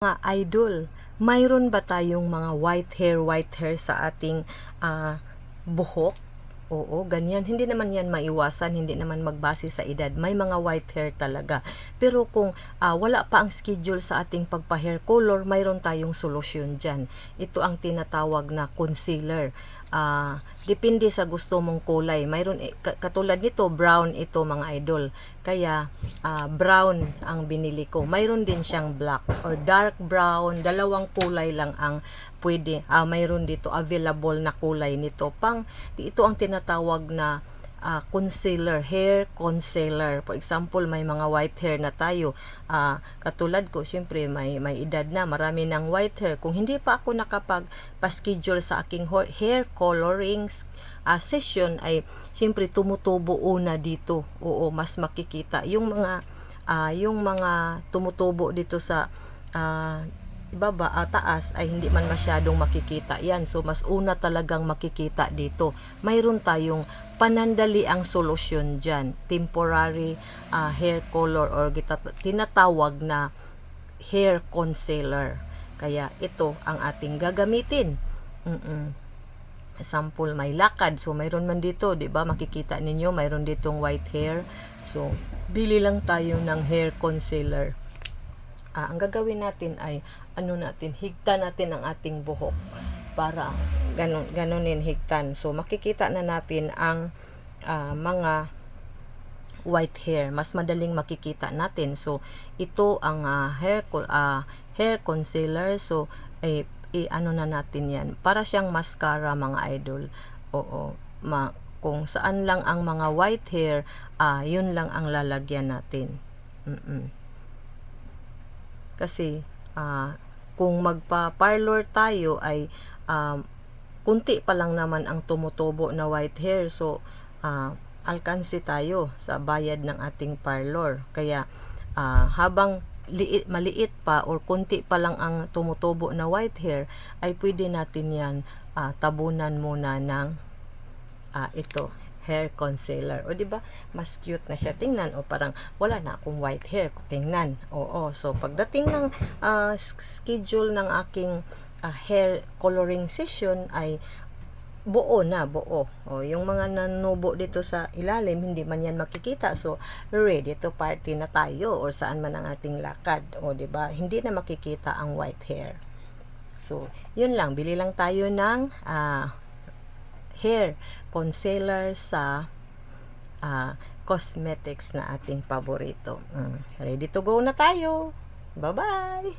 Mga idol, mayroon ba tayong mga white hair sa ating buhok? Oo, ganyan. Hindi naman yan maiwasan, hindi naman magbase sa edad. May mga white hair talaga. Pero kung wala pa ang schedule sa ating pagpa-hair color, mayroon tayong solusyon dyan. Ito ang tinatawag na concealer. Depende sa gusto mong kulay. Mayroon, katulad nito, brown ito mga idol. Kaya, brown ang binili ko. Mayroon din siyang black or dark brown. Dalawang kulay lang ang pwede. Mayroon dito available na kulay nito. Ito ang tinatawag na concealer, hair concealer. For example, may mga white hair na tayo. Katulad ko, syempre may edad na, marami ng white hair. Kung hindi pa ako nakapag-schedule sa aking hair coloring session, ay syempre tumutubo una dito. Oo, mas makikita yung mga tumutubo dito sa ibaba taas ay hindi man masyadong makikita yan. So mas una talagang makikita dito. Mayroon tayong panandali ang solusyon dyan, temporary hair color or tinatawag na hair concealer. Kaya ito ang ating gagamitin. Sample, may lakad, so mayroon man dito, 'di ba? Makikita ninyo mayroon ditong white hair. So bili lang tayo ng hair concealer. Ang gagawin natin ay higtan natin ang ating buhok para ganunin higtan. So makikita na natin ang mga white hair, mas madaling makikita natin. So ito ang hair concealer. So na natin yan para siyang mascara mga idol. Oo, kung saan lang ang mga white hair, yun lang ang lalagyan natin. Kasi kung magpa-parlor tayo ay kunti pa lang naman ang tumutubo na white hair. So alkansi tayo sa bayad ng ating parlor. Kaya habang maliit pa or kunti pa lang ang tumutubo na white hair, ay pwede natin yan tabunan muna ng ito, hair concealer. O, di ba? Mas cute na siya tingnan. O, parang wala na akong white hair. Tingnan. Oo. So, pagdating ng schedule ng aking hair coloring session ay buo. O, yung mga nanubo dito sa ilalim, hindi man yan makikita. So, ready to party na tayo or saan man ang ating lakad. O, di ba? Hindi na makikita ang white hair. So, yun lang. Bili lang tayo ng hair concealer sa cosmetics na ating paborito. Ready to go na tayo. Bye-bye!